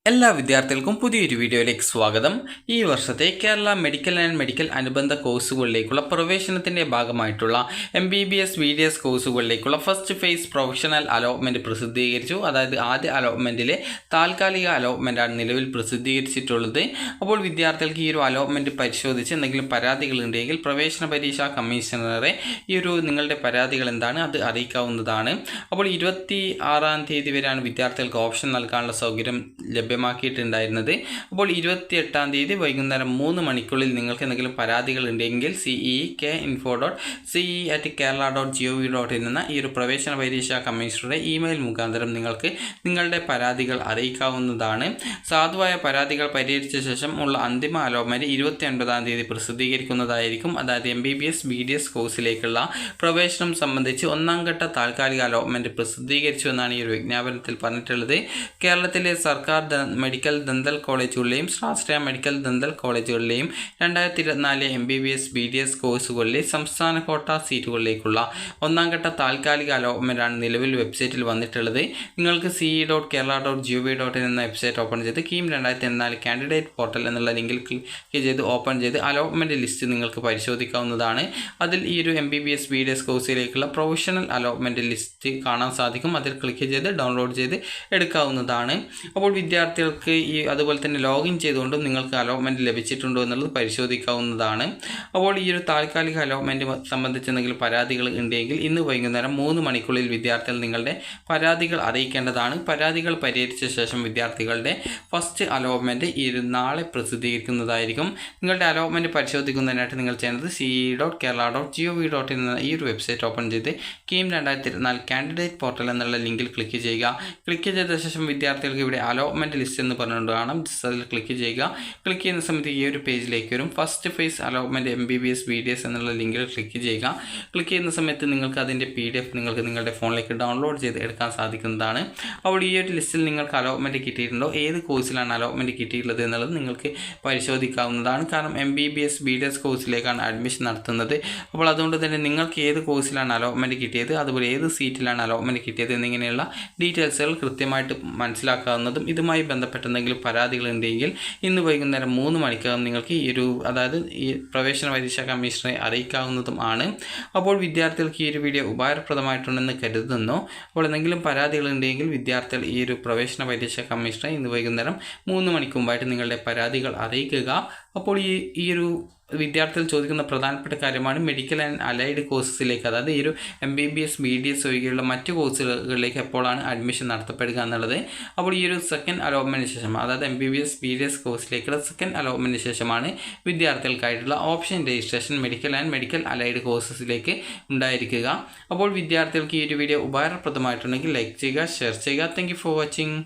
എല്ലാ വിദ്യാർത്ഥികൾക്കും പുതിയൊരു വീഡിയോയിലേക്ക് സ്വാഗതം. ഈ വർഷത്തെ കേരള മെഡിക്കൽ ആൻഡ് മെഡിക്കൽ അനുബന്ധ കോഴ്സുകളിലേക്കുള്ള പ്രവേശനത്തിൻ്റെ ഭാഗമായിട്ടുള്ള MBBS BDS കോഴ്സുകളിലേക്കുള്ള ഫസ്റ്റ് ഫേസ് പ്രൊഫഷണൽ അലോട്ട്മെൻറ്റ് പ്രസിദ്ധീകരിച്ചു. അതായത് ആദ്യ അലോട്ട്മെൻറ്റിലെ താൽക്കാലിക അലോട്ട്മെൻറ്റാണ് നിലവിൽ പ്രസിദ്ധീകരിച്ചിട്ടുള്ളത്. അപ്പോൾ വിദ്യാർത്ഥികൾക്ക് ഈ ഒരു അലോട്ട്മെൻറ്റ് പരിശോധിച്ച് എന്തെങ്കിലും പരാതികളുണ്ടെങ്കിൽ പ്രവേശന പരീക്ഷാ കമ്മീഷണറെ നിങ്ങളുടെ പരാതികൾ എന്താണ് അത് അറിയിക്കാവുന്നതാണ്. അപ്പോൾ 26-ാം തീയതി വരെയാണ് വിദ്യാർത്ഥികൾക്ക് ഓപ്ഷൻ നൽകാനുള്ള സൗകര്യം ലഭ്യമാക്കിയിട്ടുണ്ടായിരുന്നത്. അപ്പോൾ 28-ാം തീയതി വൈകുന്നേരം 3 മണിക്കുള്ളിൽ നിങ്ങൾക്ക് എന്തെങ്കിലും പരാതികൾ ഉണ്ടെങ്കിൽ cek.info.ce@kerala.gov.in എന്ന ഈ ഒരു പ്രവേശന പരീക്ഷാ കമ്മീഷണറുടെ ഇമെയിൽ മുഖാന്തരം നിങ്ങൾക്ക് നിങ്ങളുടെ പരാതികൾ അറിയിക്കാവുന്നതാണ്. സാധുവായ പരാതികൾ പരിഹരിച്ച ശേഷം ഉള്ള അന്തിമ അലോട്ട്മെൻറ്റ് 29-ാം തീയതി പ്രസിദ്ധീകരിക്കുന്നതായിരിക്കും. അതായത് MBBS BDS കോഴ്സിലേക്കുള്ള പ്രവേശനം സംബന്ധിച്ച് 1-ാം ഘട്ട താൽക്കാലിക അലോട്ട്മെൻറ്റ് പ്രസിദ്ധീകരിച്ചു എന്നാണ് ഈ ഒരു വിജ്ഞാപനത്തിൽ പറഞ്ഞിട്ടുള്ളത്. കേരളത്തിലെ സർക്കാർ മെഡിക്കൽ ദന്തൽ കോളേജുകളിലെയും സ്വാശ്രയ മെഡിക്കൽ ദന്തൽ കോളേജുകളിലെയും 2024 MBBS BDS കോഴ്സുകളിലെ സംസ്ഥാന കോട്ട സീറ്റുകളിലേക്കുള്ള 1-ാം ഘട്ട താൽക്കാലിക അലോട്ട്മെൻറ്റാണ് നിലവിൽ വെബ്സൈറ്റിൽ വന്നിട്ടുള്ളത്. നിങ്ങൾക്ക് ce.kerala.gov.in എന്ന വെബ്സൈറ്റ് ഓപ്പൺ ചെയ്ത് കീം 2024 കാൻഡിഡേറ്റ് പോർട്ടൽ എന്നുള്ള ലിങ്കിൽ ക്ലിക്ക് ചെയ്ത് ഓപ്പൺ ചെയ്ത് അലോട്ട്മെൻറ്റ് ലിസ്റ്റ് നിങ്ങൾക്ക് പരിശോധിക്കാവുന്നതാണ്. അതിൽ ഈ ഒരു MBBS BDS കോഴ്സിലേക്കുള്ള പ്രൊഫഷണൽ അലോട്ട്മെൻറ്റ് ലിസ്റ്റ് കാണാൻ സാധിക്കും. അതിൽ ക്ലിക്ക് ചെയ്ത് ഡൗൺലോഡ് ചെയ്ത് എടുക്കാവുന്നതാണ്. അപ്പോൾ വിദ്യാർത്ഥികൾക്ക് അതുപോലെ തന്നെ ലോഗിൻ ചെയ്തുകൊണ്ടും നിങ്ങൾക്ക് അലോട്ട്മെൻറ്റ് ലഭിച്ചിട്ടുണ്ടോ എന്നുള്ളത് പരിശോധിക്കാവുന്നതാണ്. അപ്പോൾ ഈ ഒരു താൽക്കാലിക അലോട്ട്മെൻറ്റ് സംബന്ധിച്ച് എന്തെങ്കിലും പരാതികൾ ഉണ്ടെങ്കിൽ ഇന്ന് വൈകുന്നേരം 3 മണിക്കുള്ളിൽ വിദ്യാർത്ഥികൾ നിങ്ങളുടെ പരാതികൾ അറിയിക്കേണ്ടതാണ്. പരാതികൾ പരിഹരിച്ച ശേഷം വിദ്യാർത്ഥികളുടെ ഫസ്റ്റ് അലോട്ട്മെൻറ്റ് നാളെ പ്രസിദ്ധീകരിക്കുന്നതായിരിക്കും. നിങ്ങളുടെ അലോട്ട്മെൻറ്റ് പരിശോധിക്കുന്നതിനായിട്ട് നിങ്ങൾ ചെയ്യുന്നത് ce.kerala.gov.in എന്ന ഈ ഒരു വെബ്സൈറ്റ് ഓപ്പൺ ചെയ്ത് കീം 2024 കാൻഡിഡേറ്റ് പോർട്ടൽ എന്നുള്ള ലിങ്കിൽ ക്ലിക്ക് ചെയ്യുക. ക്ലിക്ക് ചെയ്ത ശേഷം വിദ്യാർത്ഥികൾക്ക് ഇവിടെ അലോട്ട്മെൻറ്റ് ലിസ്റ്റ് എന്ന് പറഞ്ഞുകൊണ്ട് കാണാം. അതിൽ ക്ലിക്ക് ചെയ്യുക. ക്ലിക്ക് ചെയ്യുന്ന സമയത്ത് ഈ ഒരു പേജിലേക്ക് വരും. First phase allotment MBBS BDS എന്നുള്ള ലിങ്കിൽ ക്ലിക്ക് ചെയ്യുക. ക്ലിക്ക് ചെയ്യുന്ന സമയത്ത് നിങ്ങൾക്ക് അതിൻ്റെ PDF നിങ്ങൾക്ക് നിങ്ങളുടെ ഫോണിലേക്ക് ഡൗൺലോഡ് ചെയ്ത് എടുക്കാൻ സാധിക്കുന്നതാണ്. അപ്പോൾ ഈ ഒരു ലിസ്റ്റിൽ നിങ്ങൾക്ക് അലോട്ട്മെൻറ്റ് കിട്ടിയിട്ടുണ്ടോ, ഏത് കോഴ്സിലാണ് അലോട്ട്മെൻറ്റ് കിട്ടിയിട്ടുള്ളത് എന്നുള്ളത് നിങ്ങൾക്ക് പരിശോധിക്കാവുന്നതാണ്. കാരണം MBBS BDS കോഴ്സിലേക്കാണ് അഡ്മിഷൻ നടത്തുന്നത്. അപ്പോൾ അതുകൊണ്ട് തന്നെ നിങ്ങൾക്ക് ഏത് കോഴ്സിലാണ് അലോട്ട്മെൻറ്റ് കിട്ടിയത്, അതുപോലെ ഏത് സീറ്റിലാണ് അലോട്ട്മെൻറ്റ് കിട്ടിയത് എന്നിങ്ങനെയുള്ള ഡീറ്റെയിൽസുകൾ കൃത്യമായിട്ട് മനസ്സിലാക്കാവുന്നതും ഇതുമായി ബന്ധപ്പെട്ട എന്തെങ്കിലും പരാതികളുണ്ടെങ്കിൽ ഇന്ന് വൈകുന്നേരം 3 മണിക്കകം നിങ്ങൾക്ക് ഈ പ്രവേശന പരീക്ഷാ കമ്മീഷണറെ അറിയിക്കാവുന്നതും ആണ്. അപ്പോൾ വിദ്യാർത്ഥികൾക്ക് ഈ ഒരു വീഡിയോ ഉപകാരപ്രദമായിട്ടുണ്ടെന്ന് കരുതുന്നു. അപ്പോൾ എന്തെങ്കിലും പരാതികളുണ്ടെങ്കിൽ വിദ്യാർത്ഥികൾ ഈ ഒരു പ്രവേശന പരീക്ഷാ കമ്മീഷണറെ ഇന്ന് വൈകുന്നേരം 3 മണിക്ക് മുമ്പായിട്ട് നിങ്ങളുടെ പരാതികൾ അറിയിക്കുക. അപ്പോൾ ഈ ഒരു വിദ്യാർത്ഥികൾ ചോദിക്കുന്ന പ്രധാനപ്പെട്ട കാര്യമാണ് മെഡിക്കൽ ആൻഡ് അലൈഡ് കോഴ്സസിലേക്ക്, അതായത് ഈ ഒരു MBBS BDS ഒഴികെയുള്ള മറ്റ് കോഴ്സുകളിലേക്ക് എപ്പോഴാണ് അഡ്മിഷൻ നടത്തപ്പെടുക എന്നുള്ളത്. അപ്പോൾ ഈ ഒരു സെക്കൻഡ് അലോട്ട്മെൻറ്റിന് ശേഷം, അതായത് MBBS BDS കോഴ്സിലേക്കുള്ള സെക്കൻഡ് അലോട്ട്മെൻറ്റിന് ശേഷമാണ് വിദ്യാർത്ഥികൾക്കായിട്ടുള്ള option registration medical and medical allied കോഴ്സസിലേക്ക് ഉണ്ടായിരിക്കുക. അപ്പോൾ വിദ്യാർത്ഥികൾക്ക് ഈ ഒരു വീഡിയോ ഉപകാരപ്രദമായിട്ടുണ്ടെങ്കിൽ ലൈക്ക് ചെയ്യുക, ഷെയർ ചെയ്യുക. Thank you for watching.